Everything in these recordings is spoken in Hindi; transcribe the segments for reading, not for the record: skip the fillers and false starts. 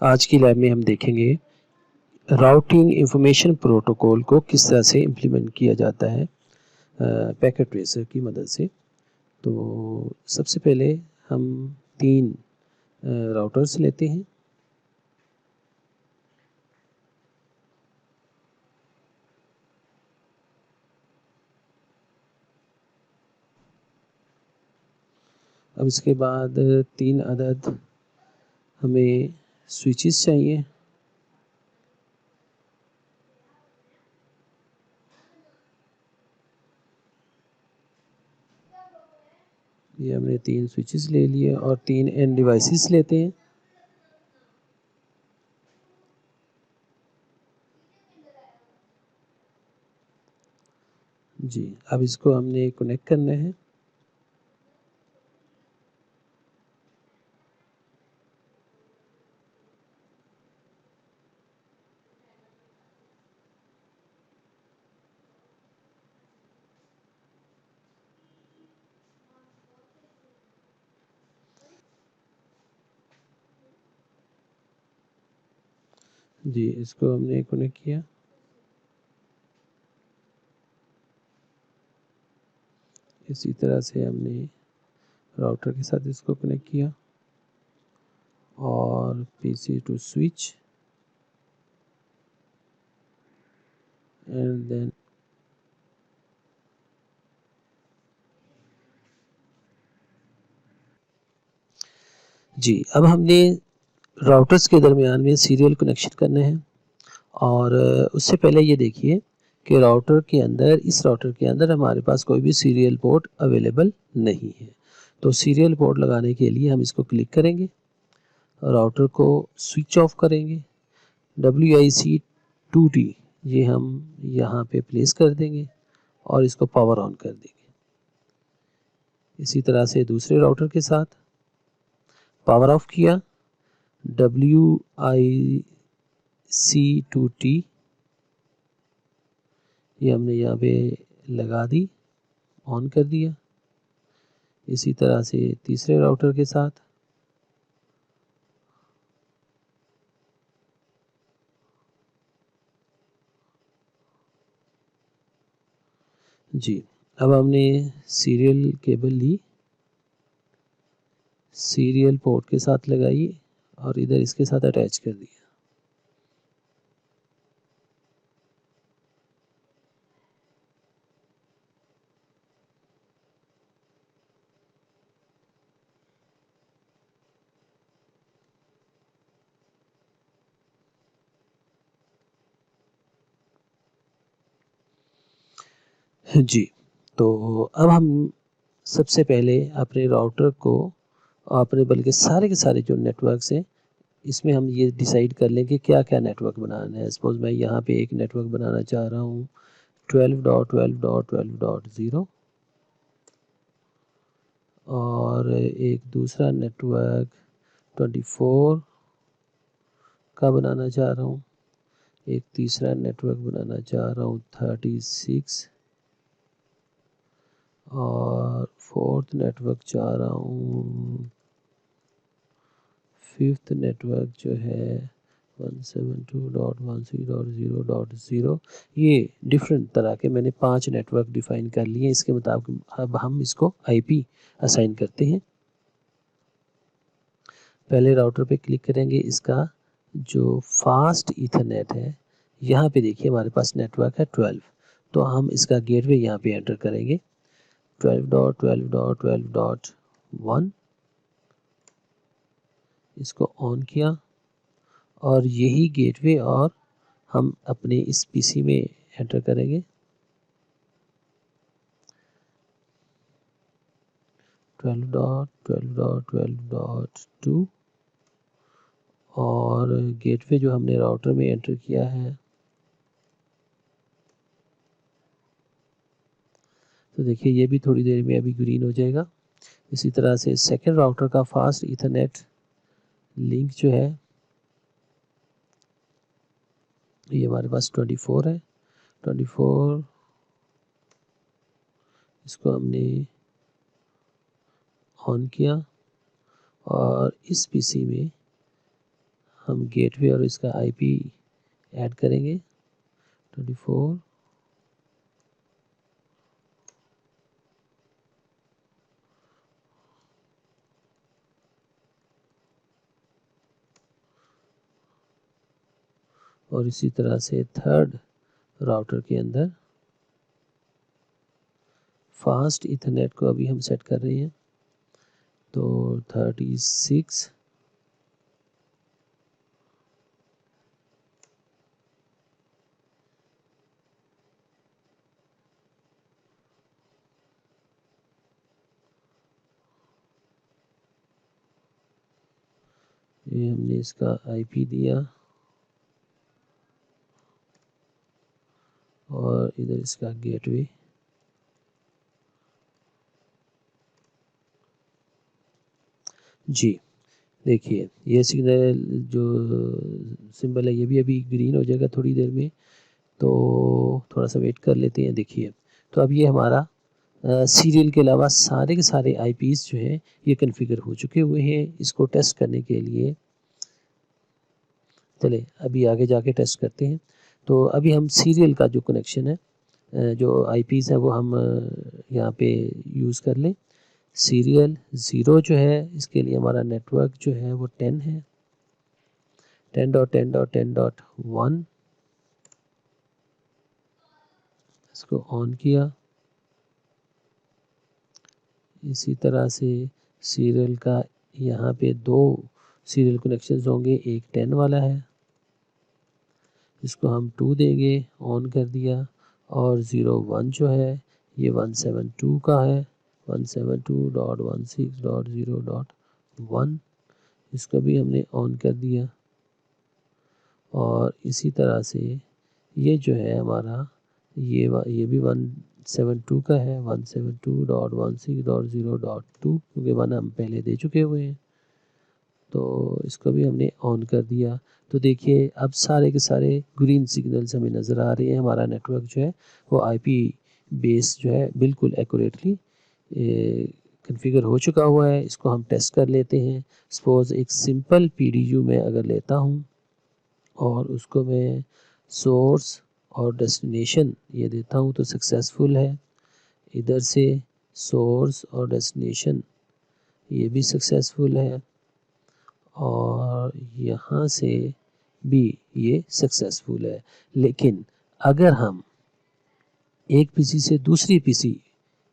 आज की लैब में हम देखेंगे राउटिंग इंफॉर्मेशन प्रोटोकॉल को किस तरह से इम्प्लीमेंट किया जाता है पैकेट ट्रेसर की मदद से। तो सबसे पहले हम 3 राउटर्स लेते हैं। अब इसके बाद 3 अदद हमें स्विचेस चाहिए। ये हमने 3 स्विचेस ले लिए और 3 एंड डिवाइसेस लेते हैं। जी, अब इसको हमने कनेक्ट करना है। जी, इसको हमने कनेक्ट किया। इसी तरह से हमने राउटर के साथ इसको कनेक्ट किया और PC to switch and then जी, अब हमने राउटर्स के दरमियान में सीरियल कनेक्शन करने हैं और उससे पहले ये देखिए कि इस राउटर के अंदर हमारे पास कोई भी सीरियल पोर्ट अवेलेबल नहीं है। तो सीरियल पोर्ट लगाने के लिए हम इसको क्लिक करेंगे, राउटर को स्विच ऑफ करेंगे, WIC2T ये हम यहाँ पे प्लेस कर देंगे और इसको पावर ऑन कर देंगे। इसी तरह से दूसरे राउटर के साथ पावर ऑफ किया, WIC2T ये हमने यहाँ पे लगा दी, ऑन कर दिया। इसी तरह से तीसरे राउटर के साथ जी, अब हमने सीरियल केबल ली, सीरियल पोर्ट के साथ लगाई और इधर इसके साथ अटैच कर दिया। जी, तो अब हम सबसे पहले अपने राउटर को बल्कि सारे के सारे जो नेटवर्क्स हैं इसमें हम ये डिसाइड कर लें कि क्या क्या नेटवर्क बनाना है। सपोज़ मैं यहाँ पे एक नेटवर्क बनाना चाह रहा हूँ 12.12.12.0 और एक दूसरा नेटवर्क 24 का बनाना चाह रहा हूँ, एक तीसरा नेटवर्क बनाना चाह रहा हूँ 36 और फोर्थ नेटवर्क चाह रहा हूँ, फिफ्थ नेटवर्क जो है 172.13.0.0। ये डिफरेंट तरह के मैंने 5 नेटवर्क डिफाइन कर लिए। इसके मुताबिक अब हम इसको IP असाइन करते हैं। पहले राउटर पे क्लिक करेंगे, इसका जो फास्ट ईथरनेट है यहाँ पे देखिए हमारे पास नेटवर्क है 12, तो हम इसका गेटवे यहाँ पे एंटर करेंगे 12.12.12.1, इसको ऑन किया और यही गेटवे और हम अपने इस PC में एंटर करेंगे 12.12.12.2 और गेटवे जो हमने राउटर में एंटर किया है तो देखिए ये भी थोड़ी देर में अभी ग्रीन हो जाएगा। इसी तरह से सेकंड राउटर का फास्ट ईथरनेट लिंक जो है ये हमारे पास 24 है, 24 इसको हमने ऑन किया और इस PC में हम गेटवे और इसका आईपी ऐड करेंगे 24 और इसी तरह से थर्ड राउटर के अंदर फास्ट इथरनेट को अभी हम सेट कर रहे हैं तो 36 ये हमने इसका आईपी दिया और इधर इसका गेटवे जी। देखिए ये सिग्नल जो सिंबल है ये भी अभी ग्रीन हो जाएगा थोड़ी देर में, तो थोड़ा सा वेट कर लेते हैं। देखिए तो अब ये हमारा सीरियल के अलावा सारे के सारे आईपीस जो हैं ये कॉन्फ़िगर हो चुके हुए हैं। इसको टेस्ट करने के लिए चले अभी आगे जाके टेस्ट करते हैं। तो अभी हम सीरियल का जो कनेक्शन है जो आईपीस है वो हम यहाँ पे यूज़ कर लें। सीरियल 0 जो है इसके लिए हमारा नेटवर्क जो है वो 10 है, 10.10.10.1 इसको ऑन किया। इसी तरह से सीरियल का यहाँ पे 2 सीरियल कनेक्शंस होंगे, एक 10 वाला है इसको हम 2 देंगे, ऑन कर दिया। और 01 जो है ये 172 का है, 172.16.0.1 इसको भी हमने ऑन कर दिया। और इसी तरह से ये जो है हमारा ये भी 172 का है, 172.16.0.2 क्योंकि 1 हम पहले दे चुके हुए हैं तो इसको भी हमने ऑन कर दिया। तो देखिए अब सारे के सारे ग्रीन सिग्नल्स हमें नज़र आ रहे हैं। हमारा नेटवर्क जो है वो आईपी बेस जो है बिल्कुल एक्यूरेटली कॉन्फ़िगर हो चुका हुआ है। इसको हम टेस्ट कर लेते हैं। सपोज़ एक सिंपल पीडीयू में अगर लेता हूँ और उसको मैं सोर्स और डेस्टिनेशन ये देता हूँ तो सक्सेसफुल है। इधर से सोर्स और डेस्टिनेशन ये भी सक्सेसफुल है और यहाँ से भी ये सक्सेसफुल है। लेकिन अगर हम एक पीसी से दूसरी पीसी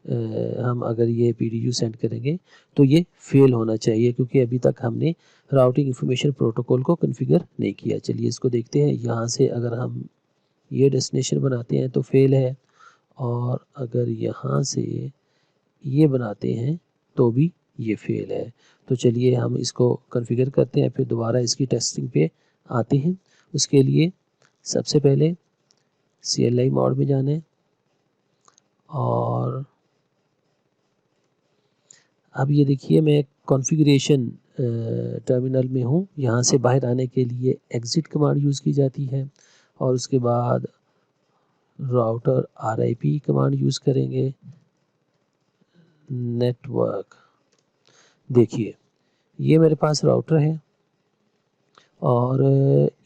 हम अगर ये पीडीयू सेंड करेंगे तो ये फेल होना चाहिए क्योंकि अभी तक हमने राउटिंग इंफॉर्मेशन प्रोटोकॉल को कॉन्फ़िगर नहीं किया। चलिए इसको देखते हैं। यहाँ से अगर हम ये डेस्टिनेशन बनाते हैं तो फेल है और अगर यहाँ से ये बनाते हैं तो भी ये फेल है। तो चलिए हम इसको कॉन्फ़िगर करते हैं फिर दोबारा इसकी टेस्टिंग पे आते हैं। उसके लिए सबसे पहले CLI मोड में जाना है और अब ये देखिए मैं कॉन्फ़िगरेशन टर्मिनल में हूँ। यहाँ से बाहर आने के लिए एग्ज़िट कमांड यूज़ की जाती है और उसके बाद राउटर RIP कमांड यूज़ करेंगे। नेटवर्क देखिए ये मेरे पास राउटर है और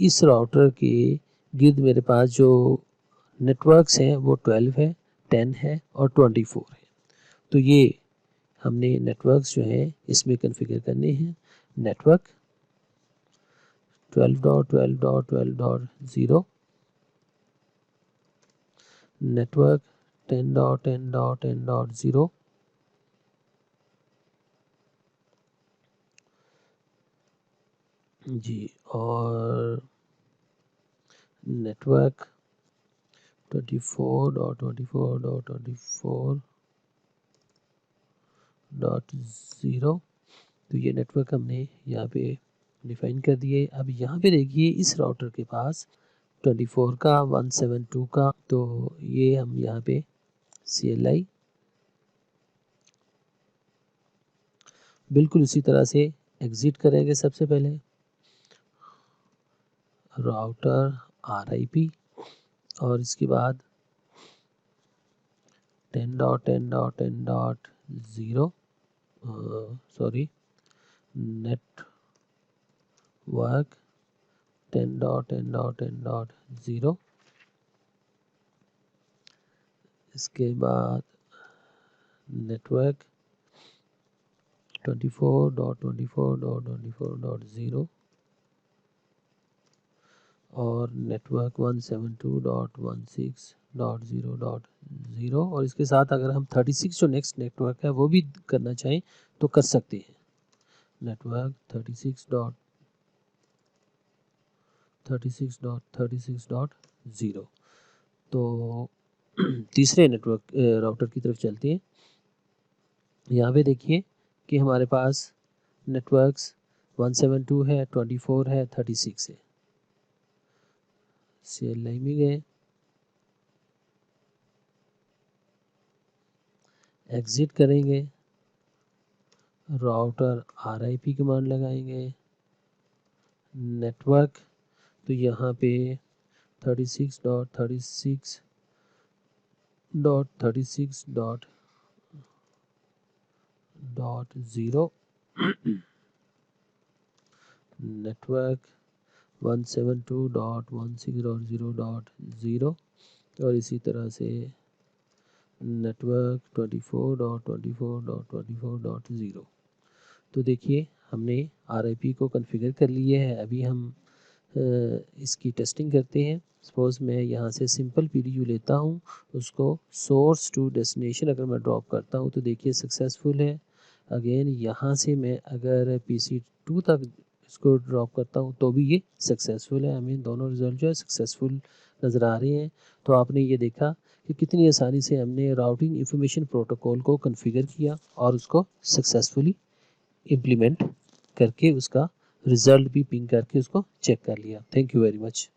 इस राउटर के गिर्द मेरे पास जो नेटवर्क्स हैं वो 12 है, 10 है और 24 है। तो ये हमने नेटवर्क्स जो हैं इसमें कॉन्फ़िगर करने हैं। नेटवर्क 12.12.12.0, नेटवर्क 10.10.10.0 जी और नेटवर्क 24.24.24.0। तो ये नेटवर्क हमने यहाँ पे डिफाइन कर दिए। अब यहाँ पे देखिए इस राउटर के पास 24 का 172 का, तो ये हम यहाँ पे CLI बिल्कुल उसी तरह से एग्ज़िट करेंगे। सबसे पहले राउटर RIP और इसके बाद 10.10.10.0 सॉरी नेटवर्क 10.10.10.0। इसके बाद नेटवर्क 24.24.24.0 और नेटवर्क 172.16.0.0 और इसके साथ अगर हम 36 जो नेक्स्ट नेटवर्क है वो भी करना चाहें तो कर सकते हैं। नेटवर्क 36.36.36.0। तो तीसरे नेटवर्क राउटर की तरफ चलते हैं। यहाँ पे देखिए कि हमारे पास नेटवर्क्स 172 है, 24 है, 36 है। CLI में गए, एग्जिट करेंगे, राउटर RIP कमांड लगाएंगे, नेटवर्क तो यहाँ पे 36.36.36.0 नेटवर्क 172.16.0.0 और इसी तरह से नेटवर्क 24.24.24.0। तो देखिए हमने RIP को कॉन्फ़िगर कर लिए है। अभी हम इसकी टेस्टिंग करते हैं। सपोज़ मैं यहाँ से सिंपल PDU लेता हूँ, उसको सोर्स टू डेस्टिनेशन अगर मैं ड्रॉप करता हूँ तो देखिए सक्सेसफुल है। अगेन यहाँ से मैं अगर PC2 तक इसको ड्रॉप करता हूँ तो भी ये सक्सेसफुल है। हमें दोनों रिजल्ट जो है सक्सेसफुल नज़र आ रहे हैं। तो आपने ये देखा कि कितनी आसानी से हमने राउटिंग इंफॉर्मेशन प्रोटोकॉल को कॉन्फ़िगर किया और उसको सक्सेसफुली इम्प्लीमेंट करके उसका रिज़ल्ट भी पिंग करके उसको चेक कर लिया। Thank you very much.